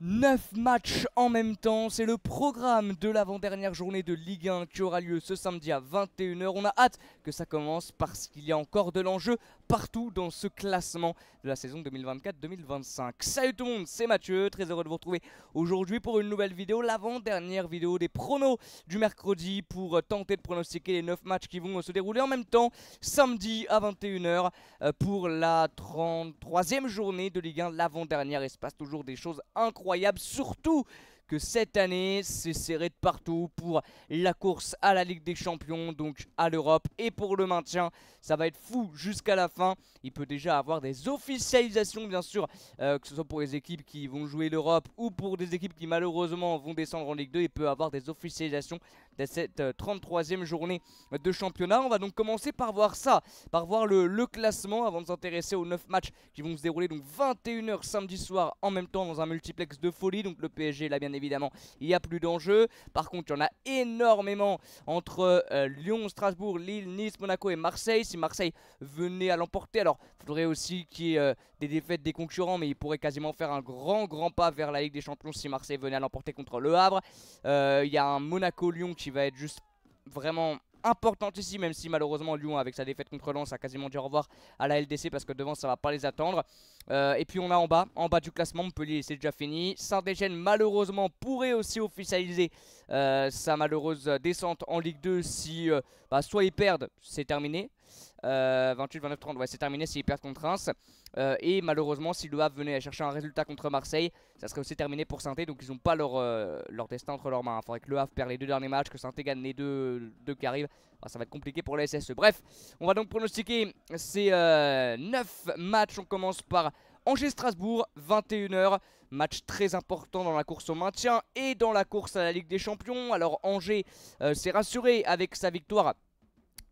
9 matchs en même temps, c'est le programme de l'avant-dernière journée de Ligue 1 qui aura lieu ce samedi à 21 h. On a hâte que ça commence parce qu'il y a encore de l'enjeu partout dans ce classement de la saison 2024-2025. Salut tout le monde, c'est Mathieu, très heureux de vous retrouver aujourd'hui pour une nouvelle vidéo, l'avant-dernière vidéo des pronos du mercredi pour tenter de pronostiquer les 9 matchs qui vont se dérouler en même temps samedi à 21 h pour la 33e journée de Ligue 1, l'avant-dernière. Il se passe toujours des choses incroyables, surtout que cette année c'est serré de partout pour la course à la Ligue des Champions, donc à l'Europe, et pour le maintien. Ça va être fou jusqu'à la fin. Il peut déjà avoir des officialisations bien sûr, que ce soit pour les équipes qui vont jouer l'Europe ou pour des équipes qui malheureusement vont descendre en Ligue 2. Il peut avoir des officialisations de cette 33e journée de championnat. On va donc commencer par voir ça, par voir le classement avant de s'intéresser aux 9 matchs qui vont se dérouler donc 21 h samedi soir en même temps dans un multiplex de folie. Donc le PSG là bien évidemment il n'y a plus d'enjeu. Par contre il y en a énormément entre Lyon, Strasbourg, Lille, Nice, Monaco et Marseille. Si Marseille venait à l'emporter, alors il faudrait aussi qu'il y ait des défaites des concurrents, mais il pourrait quasiment faire un grand pas vers la Ligue des Champions si Marseille venait à l'emporter contre Le Havre. Il y a un Monaco-Lyon qui va être juste vraiment importante ici, même si malheureusement Lyon avec sa défaite contre Lens a quasiment dit au revoir à la LDC parce que devant ça va pas les attendre. Et puis on a en bas du classement Montpellier, c'est déjà fini. Saint-Etienne malheureusement pourrait aussi officialiser sa malheureuse descente en Ligue 2 si soit ils perdent, c'est terminé. 28, 29, 30, ouais c'est terminé s'ils perdent contre Reims. Et malheureusement si Le Havre venait à chercher un résultat contre Marseille, ça serait aussi terminé pour Saint-Etienne. Donc ils n'ont pas leur destin entre leurs mains. Il faudrait que Le Havre perde les 2 derniers matchs, que Saint-Etienne gagne les deux qui arrivent. Ça va être compliqué pour la SSE. Bref, on va donc pronostiquer ces 9 matchs. On commence par Angers-Strasbourg, 21 h. Match très important dans la course au maintien et dans la course à la Ligue des Champions. Alors Angers s'est rassuré avec sa victoire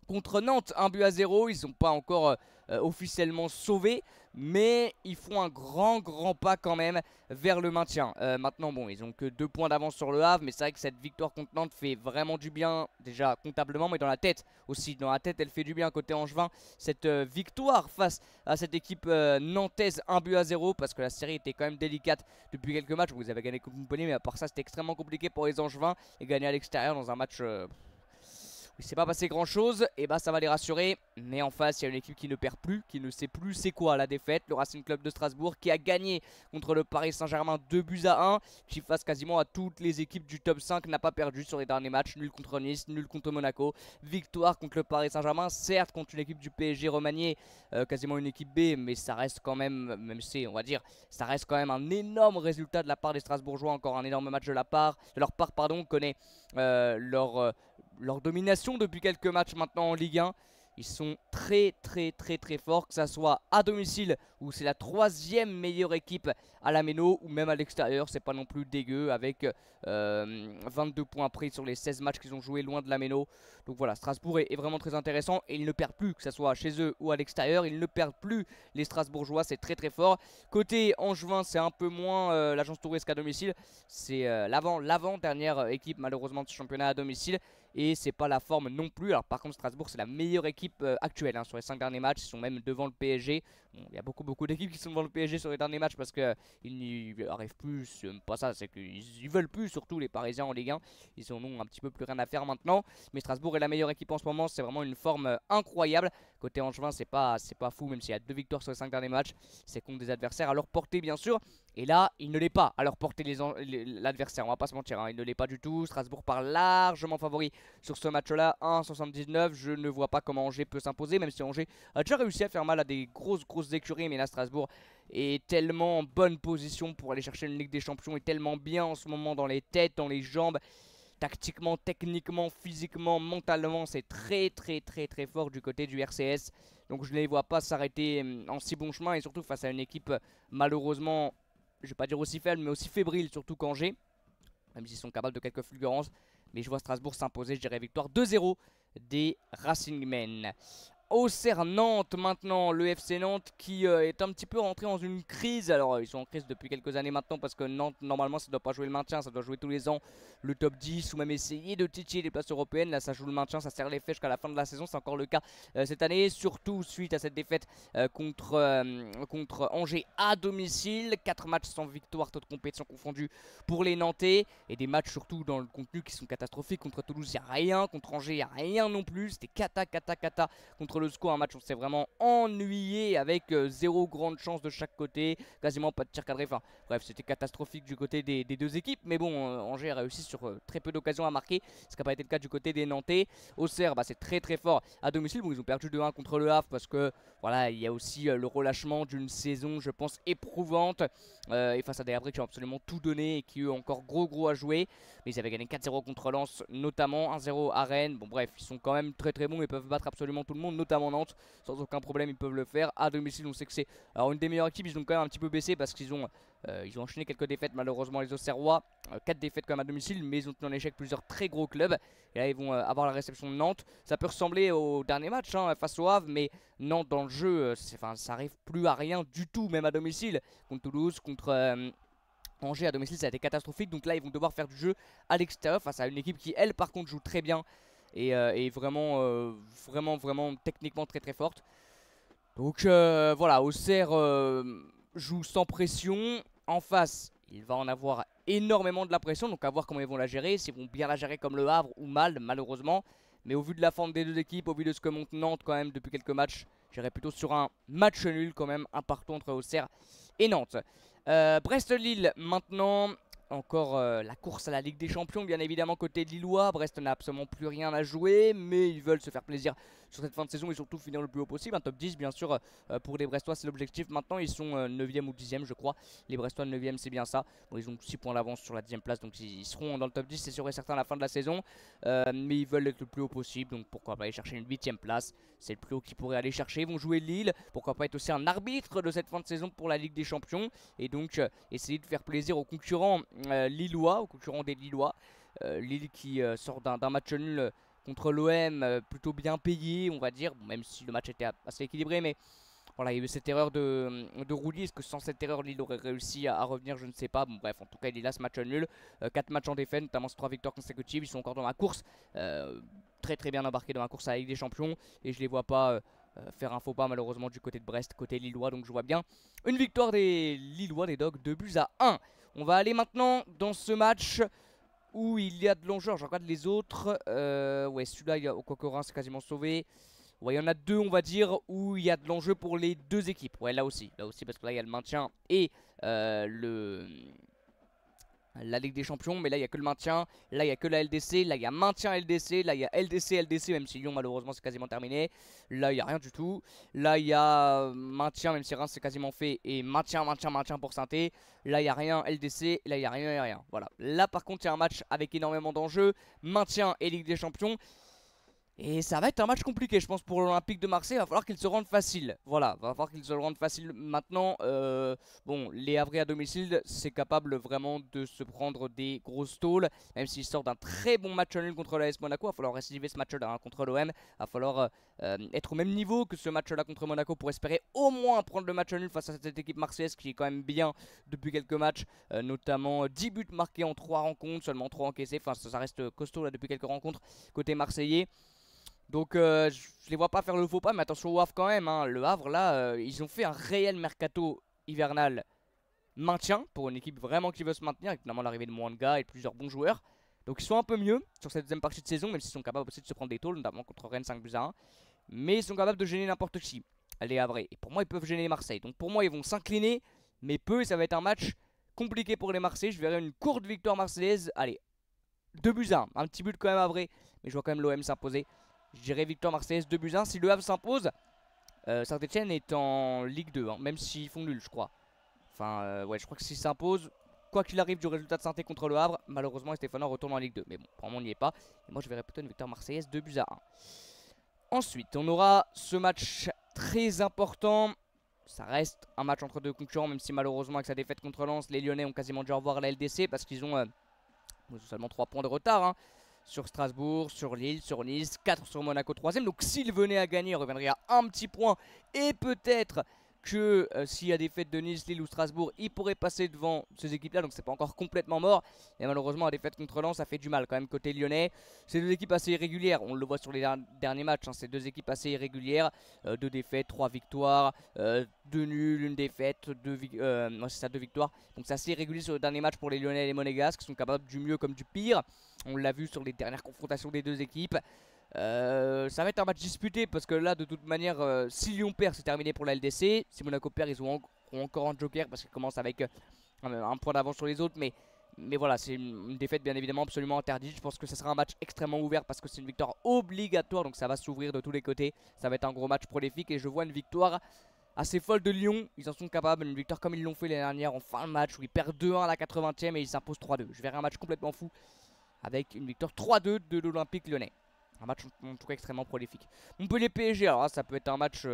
contre Nantes, 1-0. Ils ne sont pas encore officiellement sauvés, mais ils font un grand pas quand même vers le maintien. Maintenant bon, ils ont que 2 points d'avance sur le Havre, mais c'est vrai que cette victoire contre Nantes fait vraiment du bien, déjà comptablement, mais dans la tête aussi. Dans la tête elle fait du bien côté angevin, cette victoire face à cette équipe nantaise, 1-0, parce que la série était quand même délicate depuis quelques matchs. Vous avez gagné contre Montpellier, mais à part ça c'était extrêmement compliqué pour les angevins, et gagner à l'extérieur dans un match il s'est pas passé grand chose, et bah ça va les rassurer. Mais en face il y a une équipe qui ne perd plus, qui ne sait plus c'est quoi la défaite. Le Racing Club de Strasbourg qui a gagné contre le Paris Saint-Germain 2-1, qui face quasiment à toutes les équipes du top 5 n'a pas perdu sur les derniers matchs. Nul contre Nice, nul contre Monaco, victoire contre le Paris Saint-Germain, certes contre une équipe du PSG remaniée, quasiment une équipe B, mais ça reste quand même C on va dire, ça reste quand même un énorme résultat de la part des Strasbourgeois. Encore un énorme match de leur part, on connaît leur domination depuis quelques matchs maintenant en Ligue 1. Ils sont très forts, que ça soit à domicile où c'est la 3e meilleure équipe à la Méno, ou même à l'extérieur c'est pas non plus dégueu avec 22 points pris sur les 16 matchs qu'ils ont joué loin de la Méno. Donc voilà, Strasbourg est vraiment très intéressant et ils ne perdent plus, que ce soit chez eux ou à l'extérieur, ils ne perdent plus les Strasbourgeois, c'est très fort. Côté angevin c'est un peu moins l'Agence Touriste qu'à domicile, c'est l'avant-dernière équipe malheureusement de ce championnat à domicile. Et c'est pas la forme non plus. Alors par contre Strasbourg c'est la meilleure équipe actuelle sur les 5 derniers matchs. Ils sont même devant le PSG. Bon, il y a beaucoup d'équipes qui sont devant le PSG sur les derniers matchs parce qu'ils n'y arrivent plus. C'est même pas ça, c'est qu'ils veulent plus, surtout les Parisiens en Ligue 1. Ils en ont un petit peu plus rien à faire maintenant. Mais Strasbourg est la meilleure équipe en ce moment. C'est vraiment une forme incroyable. Côté angevin c'est pas fou, même s'il y a 2 victoires sur les 5 derniers matchs. C'est contre des adversaires à leur portée bien sûr. Et là, il ne l'est pas à leur portée l'adversaire, on va pas se mentir, il ne l'est pas du tout. Strasbourg part largement favori sur ce match-là, 1,79. Je ne vois pas comment Angers peut s'imposer, même si Angers a déjà réussi à faire mal à des grosses écuries. Mais là, Strasbourg est tellement en bonne position pour aller chercher une Ligue des Champions, est tellement bien en ce moment dans les têtes, dans les jambes. Tactiquement, techniquement, physiquement, mentalement, c'est très fort du côté du RCS. Donc je ne les vois pas s'arrêter en si bon chemin, et surtout face à une équipe malheureusement, je vais pas dire aussi faible, mais aussi fébrile, surtout qu'Angers, même s'ils sont capables de quelques fulgurances. Mais je vois Strasbourg s'imposer, je dirais victoire 2-0 des Racing Men. Auxerre Nantes maintenant, le FC Nantes qui est un petit peu rentré dans une crise. Alors ils sont en crise depuis quelques années maintenant parce que Nantes normalement ça doit pas jouer le maintien, ça doit jouer tous les ans le top 10 ou même essayer de titiller les places européennes. Là ça joue le maintien, ça serre les fesses jusqu'à la fin de la saison, c'est encore le cas cette année, surtout suite à cette défaite contre Angers à domicile. 4 matchs sans victoire, toute compétition confondue pour les Nantais et des matchs surtout dans le contenu qui sont catastrophiques. Contre Toulouse il n'y a rien, contre Angers il n'y a rien non plus, c'était cata contre le SCO, un match où on s'est vraiment ennuyé avec zéro grande chance de chaque côté, quasiment pas de tir cadré, enfin bref c'était catastrophique du côté des deux équipes, mais bon Angers a réussi sur très peu d'occasions à marquer, ce qui n'a pas été le cas du côté des Nantais. Auxerre c'est très fort à domicile, bon ils ont perdu 2-1 contre le Havre parce que voilà il y a aussi le relâchement d'une saison je pense éprouvante et face à des Havrais qui ont absolument tout donné et qui eux encore gros à jouer, mais ils avaient gagné 4-0 contre Lens notamment, 1-0 à Rennes, bon bref ils sont quand même très bons et peuvent battre absolument tout le monde, notamment Nantes, sans aucun problème ils peuvent le faire. À domicile on sait que c'est alors une des meilleures équipes, ils ont quand même un petit peu baissé parce qu'ils ont enchaîné quelques défaites malheureusement les Auxerrois, 4 défaites quand même à domicile, mais ils ont tenu en échec plusieurs très gros clubs et là ils vont avoir la réception de Nantes. Ça peut ressembler au dernier match face au Havre, mais Nantes dans le jeu ça arrive plus à rien du tout, même à domicile contre Toulouse, contre Angers à domicile ça a été catastrophique, donc là ils vont devoir faire du jeu à l'extérieur face à une équipe qui elle par contre joue très bien et vraiment techniquement très forte. Donc voilà, Auxerre joue sans pression. En face, il va en avoir énormément de la pression, donc à voir comment ils vont la gérer, s'ils vont bien la gérer comme le Havre ou mal malheureusement. Mais au vu de la forme des deux équipes, au vu de ce que monte Nantes quand même depuis quelques matchs, j'irais plutôt sur un match nul quand même, un partout entre Auxerre et Nantes. Brest-Lille maintenant. Encore la course à la Ligue des Champions bien évidemment côté lillois. Brest n'a absolument plus rien à jouer, mais ils veulent se faire plaisir sur cette fin de saison et surtout finir le plus haut possible. Un top 10 bien sûr pour les Brestois c'est l'objectif. Maintenant ils sont 9e ou 10e je crois. Les Brestois 9e c'est bien ça. Bon, ils ont 6 points d'avance sur la 10e place, donc ils seront dans le top 10 c'est sûr et certain à la fin de la saison. Mais ils veulent être le plus haut possible, donc pourquoi pas aller chercher une 8e place. C'est le plus haut qu'ils pourraient aller chercher. Ils vont jouer Lille, pourquoi pas être aussi un arbitre de cette fin de saison pour la Ligue des Champions. Et donc essayer de faire plaisir aux concurrents lillois, aux concurrents des Lillois. Lille qui sort d'un match nul contre l'OM, plutôt bien payé on va dire, bon, même si le match était assez équilibré, mais voilà il y a eu cette erreur de Roulier. Est-ce que sans cette erreur Lille aurait réussi à revenir, je ne sais pas. Bon bref en tout cas il est là ce match nul, 4 matchs en défaite, notamment 3 victoires consécutives. Ils sont encore dans la course, très bien embarqués dans la course à la Ligue des Champions, et je les vois pas faire un faux pas malheureusement du côté de Brest, côté lillois. Donc je vois bien une victoire des Lillois, des Dogs, 2-1. On va aller maintenant dans ce match où il y a de l'enjeu. Je regarde les autres. Ouais, celui-là, au Cocorin, c'est quasiment sauvé. Ouais, il y en a deux, on va dire, où il y a de l'enjeu pour les deux équipes. Ouais, là aussi, parce que là, il y a le maintien et la Ligue des Champions, mais là il n'y a que le maintien, là il n'y a que la LDC, là il y a maintien LDC, là il y a LDC, même si Lyon malheureusement c'est quasiment terminé, là il n'y a rien du tout, là il y a maintien même si Reims c'est quasiment fait, et maintien pour Saint-Étienne, là il n'y a rien LDC, là il n'y a rien, voilà. Là par contre il y a un match avec énormément d'enjeux, maintien et Ligue des Champions. Et ça va être un match compliqué je pense pour l'Olympique de Marseille. Il va falloir qu'il se rende facile. Voilà, va falloir qu'il se rende facile maintenant. Bon, les Havrais à domicile c'est capable vraiment de se prendre des grosses tôles. Même s'ils sortent d'un très bon match nul contre l'AS Monaco, il va falloir récidiver ce match là contre l'OM. Il va falloir être au même niveau que ce match là contre Monaco pour espérer au moins prendre le match nul face à cette équipe marseillaise qui est quand même bien depuis quelques matchs. Notamment 10 buts marqués en 3 rencontres, seulement 3 encaissés. Enfin ça reste costaud là depuis quelques rencontres côté marseillais. Donc je les vois pas faire le faux pas, mais attention au Havre quand même, hein. Le Havre là, ils ont fait un réel mercato hivernal maintien pour une équipe vraiment qui veut se maintenir, avec notamment l'arrivée de Mwanga et de plusieurs bons joueurs. Donc ils sont un peu mieux sur cette deuxième partie de saison, même s'ils sont capables aussi de se prendre des tôles, notamment contre Rennes 5-1. Mais ils sont capables de gêner n'importe qui, les Havrais. Et pour moi ils peuvent gêner Marseille. Donc pour moi ils vont s'incliner, mais peu, et ça va être un match compliqué pour les Marseillais. Je verrai une courte victoire marseillaise, allez, 2-1, un petit but quand même Havrais, mais je vois quand même l'OM s'imposer. Je dirais victoire marseillaise 2-1. Si le Havre s'impose, Saint-Etienne est en Ligue 2, hein, même s'ils font nul, je crois. Enfin, ouais, je crois que s'ils s'imposent, quoi qu'il arrive du résultat de Saint-Etienne contre le Havre, malheureusement, Stéphano retourne en Ligue 2. Mais bon, pour le moment, on n'y est pas. Et moi, je verrais plutôt une victoire marseillaise 2-1. Ensuite, on aura ce match très important. Ça reste un match entre deux concurrents, même si malheureusement, avec sa défaite contre Lens, les Lyonnais ont quasiment dû revoir la LDC parce qu'ils ont seulement 3 points de retard, hein, sur Strasbourg, sur Lille, sur Nice, 4 sur Monaco 3ème. Donc s'il venait à gagner, il reviendrait à un petit point. Et peut-être que s'il y a des défaite de Nice, Lille ou Strasbourg, il pourrait passer devant ces équipes-là. Donc c'est pas encore complètement mort. Et malheureusement, la défaite contre Lens, ça fait du mal quand même côté lyonnais. C'est deux équipes assez irrégulières. On le voit sur les derniers matchs. Hein. C'est deux équipes assez irrégulières. 2 défaites, 3 victoires, 2 nuls, 1 défaite, 2 victoires. Donc c'est assez irrégulier sur le dernier match pour les Lyonnais et les Monégasques qui sont capables du mieux comme du pire. On l'a vu sur les dernières confrontations des deux équipes. Ça va être un match disputé parce que là de toute manière si Lyon perd c'est terminé pour la LDC. Si Monaco perd ils auront encore un joker parce qu'ils commencent avec un point d'avance sur les autres. Mais voilà, c'est une défaite bien évidemment absolument interdite. Je pense que ce sera un match extrêmement ouvert parce que c'est une victoire obligatoire. Donc ça va s'ouvrir de tous les côtés. Ça va être un gros match prolifique et je vois une victoire assez folle de Lyon. Ils en sont capables, une victoire comme ils l'ont fait l'année dernière en fin de match où ils perdent 2-1 à la 80e et ils s'imposent 3-2. Je verrai un match complètement fou avec une victoire 3-2 de l'Olympique Lyonnais. Un match en tout cas extrêmement prolifique. Montpellier PSG, alors là, ça peut être un match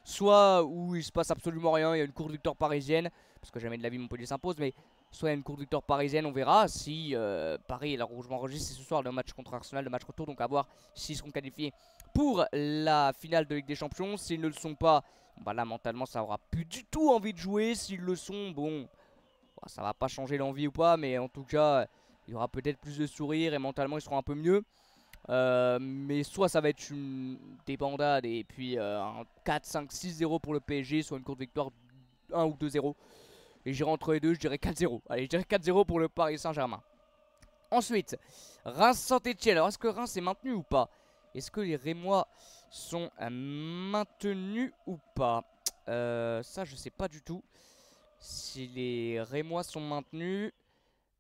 soit où il se passe absolument rien, il y a une courte victoire parisienne, parce que jamais de la vie Montpellier s'impose, mais soit il y a une courte victoire parisienne, on verra. Si Paris, alors où je m'enregistre, c'est ce soir le match contre Arsenal, le match retour, donc à voir s'ils seront qualifiés pour la finale de Ligue des Champions. S'ils ne le sont pas, bah là mentalement ça aura plus du tout envie de jouer. S'ils le sont, bon, ça va pas changer l'envie ou pas, mais en tout cas, il y aura peut-être plus de sourire et mentalement ils seront un peu mieux. Mais soit ça va être une débandade et puis un 4, 5, 6-0 pour le PSG, soit une courte victoire 1 ou 2-0. Et j'irai entre les deux, je dirais 4-0. Allez, je dirais 4-0 pour le Paris Saint-Germain. Ensuite, Reims-Saint-Etienne. Alors est-ce que Reims est maintenu ou pas? Est-ce que les Rémois sont maintenus ou pas? Ça je sais pas du tout. Si les Rémois sont maintenus.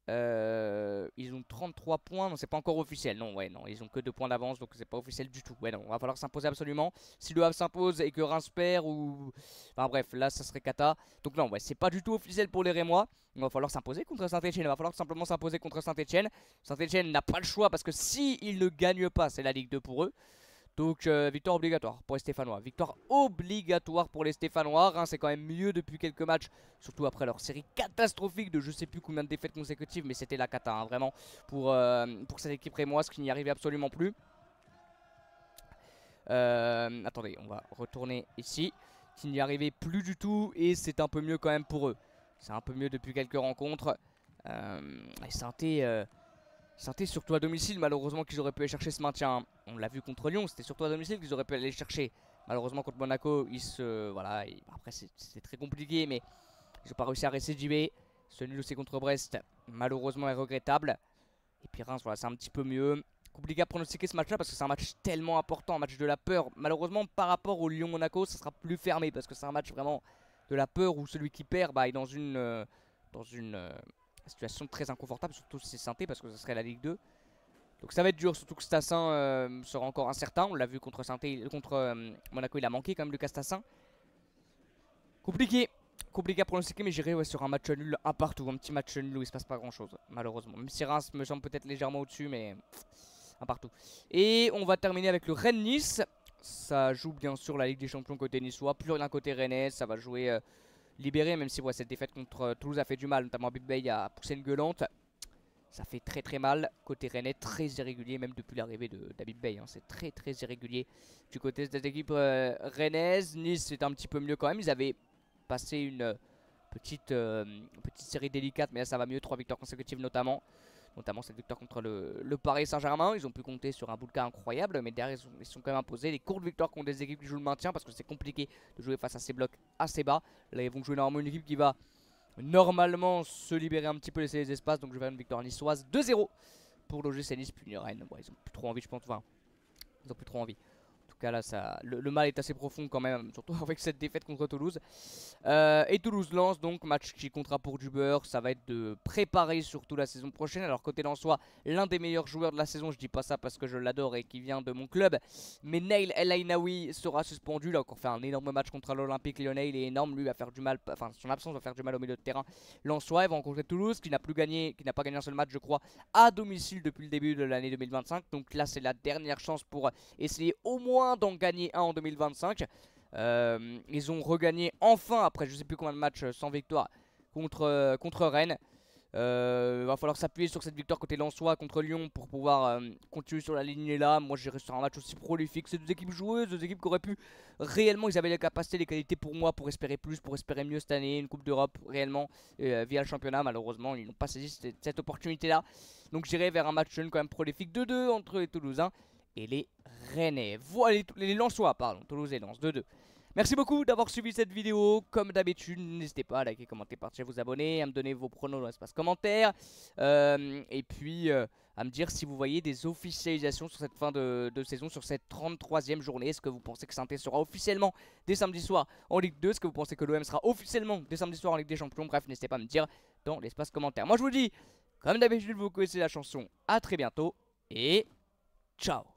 Ils ont 33 points, non c'est pas encore officiel, non ouais non ils ont que 2 points d'avance donc c'est pas officiel du tout. Ouais non, va falloir s'imposer absolument. Si le Havre s'impose et que Reims perd ou... Enfin bref là ça serait cata. Donc non ouais c'est pas du tout officiel pour les Rémois. Il va falloir s'imposer contre Saint-Etienne, il va falloir simplement s'imposer contre Saint-Etienne. Saint-Etienne n'a pas le choix parce que si ils ne gagnent pas c'est la Ligue 2 pour eux. Donc victoire obligatoire pour les Stéphanois. Victoire obligatoire pour les Stéphanois. Reims c'est quand même mieux depuis quelques matchs. Surtout après leur série catastrophique de je sais plus combien de défaites consécutives. Mais c'était la cata hein, vraiment pour cette équipe rémoise qui n'y arrivait absolument plus. Attendez, on va retourner ici. Qui n'y arrivait plus du tout. Et c'est un peu mieux quand même pour eux. C'est un peu mieux depuis quelques rencontres. Et Saint-Étienne surtout à domicile, malheureusement qu'ils auraient pu aller chercher ce maintien. On l'a vu contre Lyon, c'était surtout à domicile qu'ils auraient pu aller chercher. Malheureusement contre Monaco, voilà, après c'est très compliqué, mais ils n'ont pas réussi à récidiver. Ce nul aussi contre Brest, malheureusement est regrettable. Et puis Reims, voilà, c'est un petit peu mieux. Compliqué à pronostiquer ce match-là parce que c'est un match tellement important, un match de la peur. Malheureusement, par rapport au Lyon-Monaco, ça sera plus fermé parce que c'est un match vraiment de la peur où celui qui perd bah, est dans une situation très inconfortable, surtout si c'est Saint-Étienne parce que ce serait la Ligue 2. Donc ça va être dur, surtout que Stassin sera encore incertain. On l'a vu contre Monaco, il a manqué quand même Lucas Stassin. Compliqué à pronostiquer, mais j'irai sur un match nul, un partout, un petit match nul où il se passe pas grand chose, malheureusement. Même si Reims me semble peut-être légèrement au-dessus, mais un partout. Et on va terminer avec le Rennes-Nice. Ça joue bien sûr la Ligue des Champions côté niçois, plus rien côté rennais, ça va jouer libéré, même si ouais, cette défaite contre Toulouse a fait du mal, notamment Big Bay a poussé une gueulante. Ça fait très mal. Côté rennais, très irrégulier, même depuis l'arrivée d'Habib Bey. Hein, c'est très irrégulier du côté de cette équipe rennaise. Nice, c'est un petit peu mieux quand même. Ils avaient passé une petite série délicate, mais là ça va mieux. 3 victoires consécutives notamment cette victoire contre le Paris Saint-Germain. Ils ont pu compter sur un bout de cas incroyable, mais derrière ils sont quand même imposés. Les courtes victoires contre des équipes qui jouent le maintien parce que c'est compliqué de jouer face à ces blocs assez bas. Là ils vont jouer normalement une équipe qui va normalement se libérer un petit peu, laisser les espaces. Donc je vais faire une victoire niçoise 2-0 pour l'OGC Nice. Puis Rennes, ouais, ils ont plus trop envie je pense. Enfin, ils ont plus trop envie. En tout cas là le mal est assez profond quand même, surtout avec cette défaite contre Toulouse. Et Toulouse lance donc match qui comptera pour du beurre. Ça va être de préparer surtout la saison prochaine. Alors côté Lensois, l'un des meilleurs joueurs de la saison, je dis pas ça parce que je l'adore et qui vient de mon club, mais Nail El Ainaoui sera suspendu. Il a encore fait un énorme match contre l'Olympique Lyonnais. Il est énorme, lui va faire du mal, enfin son absence va faire du mal au milieu de terrain. Lensois il va rencontrer Toulouse qui n'a pas gagné un seul match je crois à domicile depuis le début de l'année 2025. Donc là c'est la dernière chance pour essayer au moins d'en gagner un en 2025. Ils ont regagné enfin après je sais plus combien de matchs sans victoire contre Rennes. Va falloir s'appuyer sur cette victoire côté Lensois contre Lyon pour pouvoir continuer sur la lignée là. Moi j'irai sur un match aussi prolifique. C'est deux équipes joueuses, deux équipes qui auraient pu réellement, ils avaient les capacités, les qualités pour moi pour espérer plus, pour espérer mieux cette année, une Coupe d'Europe réellement via le championnat. Malheureusement ils n'ont pas saisi cette opportunité là. Donc j'irai vers un match quand même prolifique 2-2 entre les Toulousains et les Rennais. Voilà les Lensois, pardon, Toulouse et Lens 2-2. Merci beaucoup d'avoir suivi cette vidéo. Comme d'habitude, n'hésitez pas à liker, commenter, partager, vous abonner, à me donner vos pronos dans l'espace commentaire. Et puis à me dire si vous voyez des officialisations sur cette fin de saison, sur cette 33e journée. Est-ce que vous pensez que Saint-Étienne sera officiellement dès samedi soir en Ligue 2? Est-ce que vous pensez que l'OM sera officiellement dès samedi soir en Ligue des Champions? Bref, n'hésitez pas à me dire dans l'espace commentaire. Moi je vous dis, comme d'habitude, vous connaissez la chanson. À très bientôt et ciao.